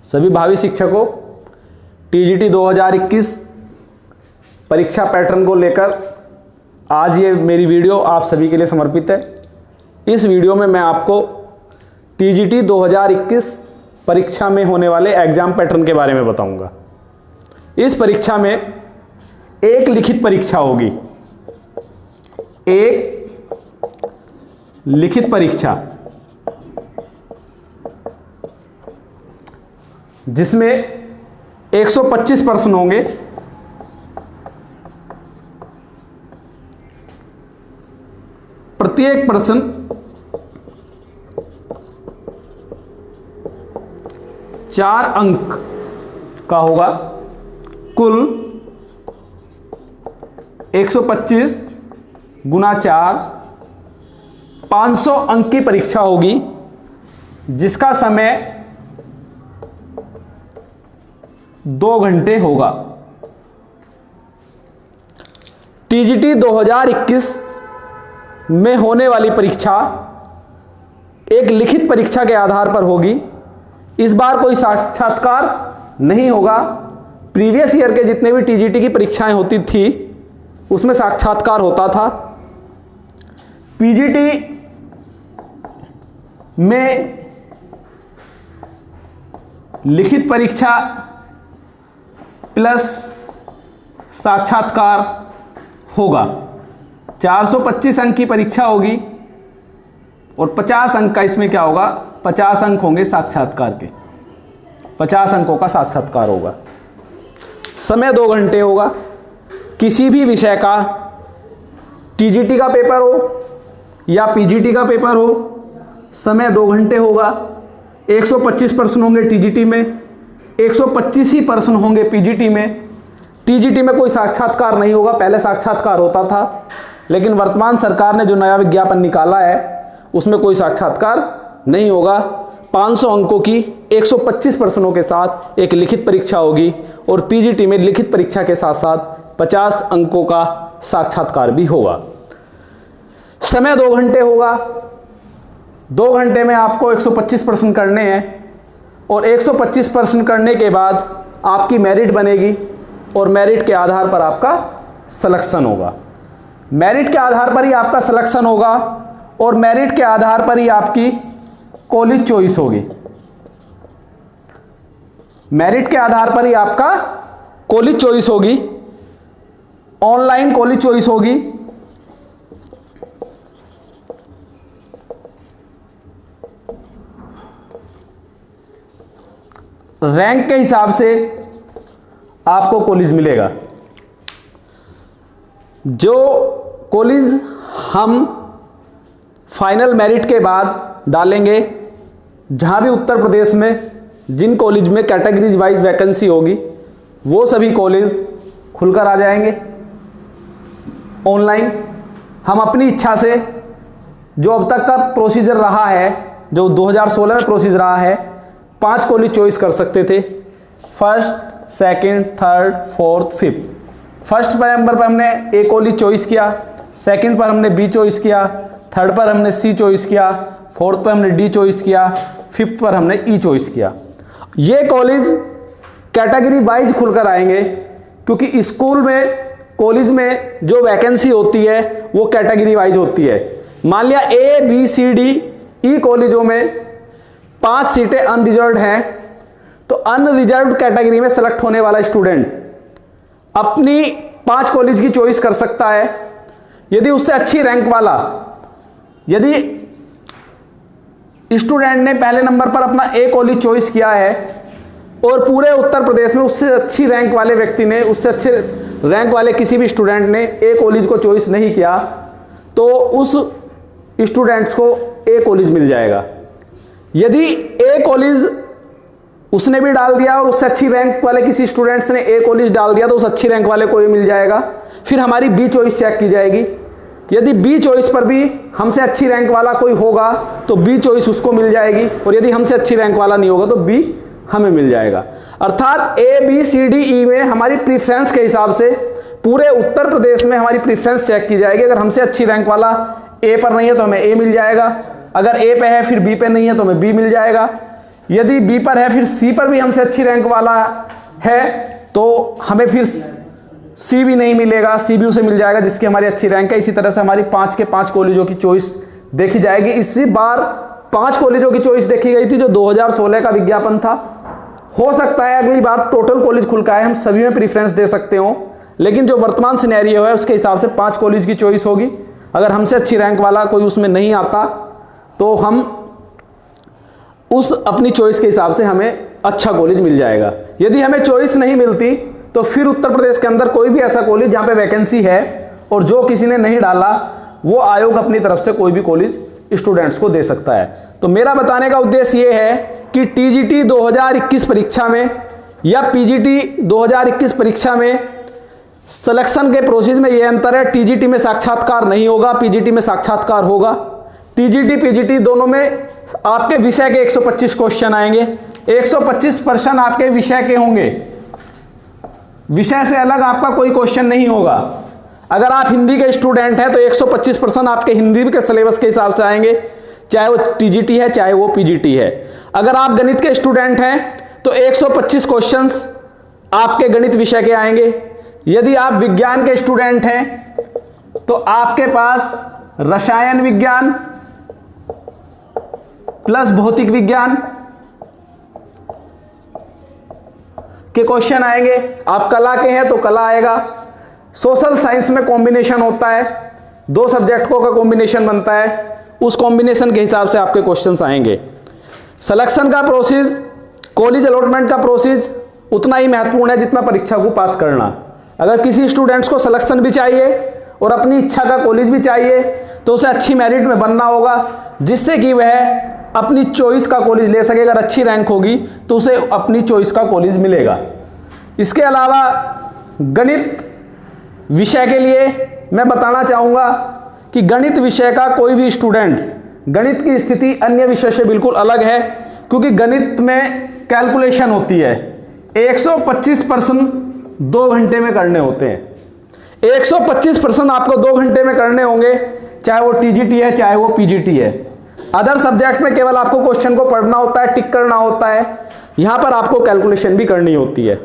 सभी भावी शिक्षकों, टीजीटी 2021 परीक्षा पैटर्न को लेकर आज ये मेरी वीडियो आप सभी के लिए समर्पित है। इस वीडियो में मैं आपको टीजीटी 2021 परीक्षा में होने वाले एग्जाम पैटर्न के बारे में बताऊंगा। इस परीक्षा में एक लिखित परीक्षा होगी, एक लिखित परीक्षा जिसमें 125 प्रश्न होंगे। प्रत्येक प्रश्न 4 अंक का होगा। कुल 125 गुना 4 500 अंक की परीक्षा होगी, जिसका समय 2 घंटे होगा। टीजीटी 2021 में होने वाली परीक्षा एक लिखित परीक्षा के आधार पर होगी। इस बार कोई साक्षात्कार नहीं होगा। प्रीवियस ईयर के जितने भी टीजीटी की परीक्षाएं होती थी उसमें साक्षात्कार होता था। पीजीटी में लिखित परीक्षा प्लस साक्षात्कार होगा। 425 अंक की परीक्षा होगी और 50 अंक का इसमें क्या होगा, 50 अंक होंगे साक्षात्कार के। 50 अंकों का साक्षात्कार होगा। समय 2 घंटे होगा। किसी भी विषय का, टीजीटी का पेपर हो या पीजीटी का पेपर हो, समय 2 घंटे होगा। 125 प्रश्न होंगे टीजीटी में, 125 ही प्रश्न होंगे पीजीटी में। टीजीटी में कोई साक्षात्कार नहीं होगा। पहले साक्षात्कार होता था, लेकिन वर्तमान सरकार ने जो नया विज्ञापन निकाला है उसमें कोई साक्षात्कार नहीं होगा। 500 अंकों की 125 प्रश्नों के साथ एक लिखित परीक्षा होगी और पीजीटी में लिखित परीक्षा के साथ साथ 50 अंकों का साक्षात्कार भी होगा। समय 2 घंटे होगा। 2 घंटे में आपको 125 प्रश्न करने हैं और 125 प्रश्न करने के बाद आपकी मेरिट बनेगी और मेरिट के आधार पर आपका सिलेक्शन होगा। मेरिट के आधार पर ही आपका सिलेक्शन होगा और मेरिट के आधार पर ही आपकी कॉलेज चॉइस होगी। मेरिट के आधार पर ही आपका कॉलेज चॉइस होगी। ऑनलाइन कॉलेज चॉइस होगी। रैंक के हिसाब से आपको कॉलेज मिलेगा। जो कॉलेज हम फाइनल मेरिट के बाद डालेंगे, जहां भी उत्तर प्रदेश में जिन कॉलेज में कैटेगरी वाइज वैकेंसी होगी, वो सभी कॉलेज खुलकर आ जाएंगे ऑनलाइन। हम अपनी इच्छा से, जो अब तक का प्रोसीजर रहा है, जो 2016 में प्रोसीजर रहा है, 5 कॉलेज चॉइस कर सकते थे। First, second, third, fourth, fifth. First number पर हमने ए कॉलेज चॉइस किया, सेकंड पर हमने बी चॉइस किया, थर्ड पर हमने सी चॉइस किया, फोर्थ पर हमने डी चॉइस किया, फिफ्थ पर हमने ई चॉइस किया। ये कॉलेज कैटेगरी वाइज खुलकर आएंगे, क्योंकि स्कूल में, कॉलेज में जो वैकेंसी होती है वो कैटेगरी वाइज होती है। मान लिया ए, बी, सी, डी, ई कॉलेजों में 5 सीटें अनरिजर्व्ड हैं, तो अनरिजर्व्ड कैटेगरी में सेलेक्ट होने वाला स्टूडेंट अपनी 5 कॉलेज की चॉइस कर सकता है। यदि उससे अच्छी रैंक वाला, यदि स्टूडेंट ने पहले नंबर पर अपना ए कॉलेज चॉइस किया है और पूरे उत्तर प्रदेश में उससे अच्छी रैंक वाले व्यक्ति ने, उससे अच्छे रैंक वाले किसी भी स्टूडेंट ने ए कॉलेज को चॉइस नहीं किया, तो उस स्टूडेंट्स को ए कॉलेज मिल जाएगा। यदि ए कॉलेज उसने भी डाल दिया और उससे अच्छी रैंक वाले किसी स्टूडेंट्स ने ए कॉलेज डाल दिया, तो उस अच्छी रैंक वाले को ये मिल जाएगा। फिर हमारी बी चॉइस चेक की जाएगी। यदि बी चॉइस पर भी हमसे अच्छी रैंक वाला कोई होगा तो बी चॉइस उसको मिल जाएगी, और यदि हमसे अच्छी रैंक वाला नहीं होगा तो बी हमें मिल जाएगा। अर्थात ए, बी, सी, डी, ई में हमारी प्रीफरेंस के हिसाब से पूरे उत्तर प्रदेश में हमारी प्रीफरेंस चेक की जाएगी। अगर हमसे अच्छी रैंक वाला ए पर नहीं है तो हमें ए मिल जाएगा, अगर ए पे है फिर बी पे नहीं है तो हमें बी मिल जाएगा। यदि बी पर है फिर सी पर भी हमसे अच्छी रैंक वाला है तो हमें फिर सी भी नहीं मिलेगा, सी भी उसे मिल जाएगा जिसकी हमारी अच्छी रैंक है। इसी तरह से हमारी 5 के 5 कॉलेजों की चॉइस देखी जाएगी। इसी बार 5 कॉलेजों की चॉइस देखी गई थी जो 2016 का विज्ञापन था। हो सकता है अगली बार टोटल कॉलेज खुल का है, हम सभी में प्रीफ्रेंस दे सकते हो, लेकिन जो वर्तमान सिनेरियो है उसके हिसाब से 5 कॉलेज की चॉइस होगी। अगर हमसे अच्छी रैंक वाला कोई उसमें नहीं आता तो हम उस अपनी चॉइस के हिसाब से हमें अच्छा कॉलेज मिल जाएगा। यदि हमें चॉइस नहीं मिलती तो फिर उत्तर प्रदेश के अंदर कोई भी ऐसा कॉलेज जहां पे वैकेंसी है और जो किसी ने नहीं डाला वो आयोग अपनी तरफ से कोई भी कॉलेज स्टूडेंट्स को दे सकता है। तो मेरा बताने का उद्देश्य ये है कि टीजीटी 2021 परीक्षा में या पीजीटी 2021 परीक्षा में सिलेक्शन के प्रोसेस में ये अंतर है, टीजीटी में साक्षात्कार नहीं होगा, पीजीटी में साक्षात्कार होगा। टीजीटी पीजीटी दोनों में आपके विषय के 125 क्वेश्चन आएंगे, 125 प्रश्न आपके विषय के होंगे, विषय से अलग आपका कोई क्वेश्चन नहीं होगा। अगर आप हिंदी के स्टूडेंट हैं तो 125 प्रश्न आपके हिंदी के सिलेबस के हिसाब से आएंगे, चाहे वो टीजीटी है चाहे वो पीजीटी है। अगर आप गणित के स्टूडेंट हैं तो 125 क्वेश्चंस आपके गणित विषय के आएंगे। यदि आप विज्ञान के स्टूडेंट हैं तो आपके पास रसायन विज्ञान प्लस भौतिक विज्ञान के क्वेश्चन आएंगे। आप कला के हैं तो कला आएगा। सोशल साइंस में कॉम्बिनेशन होता है, 2 सब्जेक्टों का कॉम्बिनेशन बनता है, उस कॉम्बिनेशन के हिसाब से आपके क्वेश्चंस आएंगे। सिलेक्शन का प्रोसेस, कॉलेज अलॉटमेंट का प्रोसेस उतना ही महत्वपूर्ण है जितना परीक्षा को पास करना। अगर किसी स्टूडेंट्स को सिलेक्शन भी चाहिए और अपनी इच्छा का कॉलेज भी चाहिए तो उसे अच्छी मेरिट में बनना होगा जिससे कि वह अपनी चॉइस का कॉलेज ले सके। अगर अच्छी रैंक होगी तो उसे अपनी चॉइस का कॉलेज मिलेगा। इसके अलावा गणित विषय के लिए मैं बताना चाहूँगा कि गणित विषय का कोई भी स्टूडेंट्स, गणित की स्थिति अन्य विषय से बिल्कुल अलग है क्योंकि गणित में कैलकुलेशन होती है। 125 प्रश्न 2 घंटे में करने होते हैं। 125 प्रश्न आपको 2 घंटे में करने होंगे, चाहे वो टीजीटी है चाहे वो पीजीटी है। अदर सब्जेक्ट में केवल आपको क्वेश्चन को पढ़ना होता है, टिक करना होता है, यहां पर आपको कैलकुलेशन भी करनी होती है।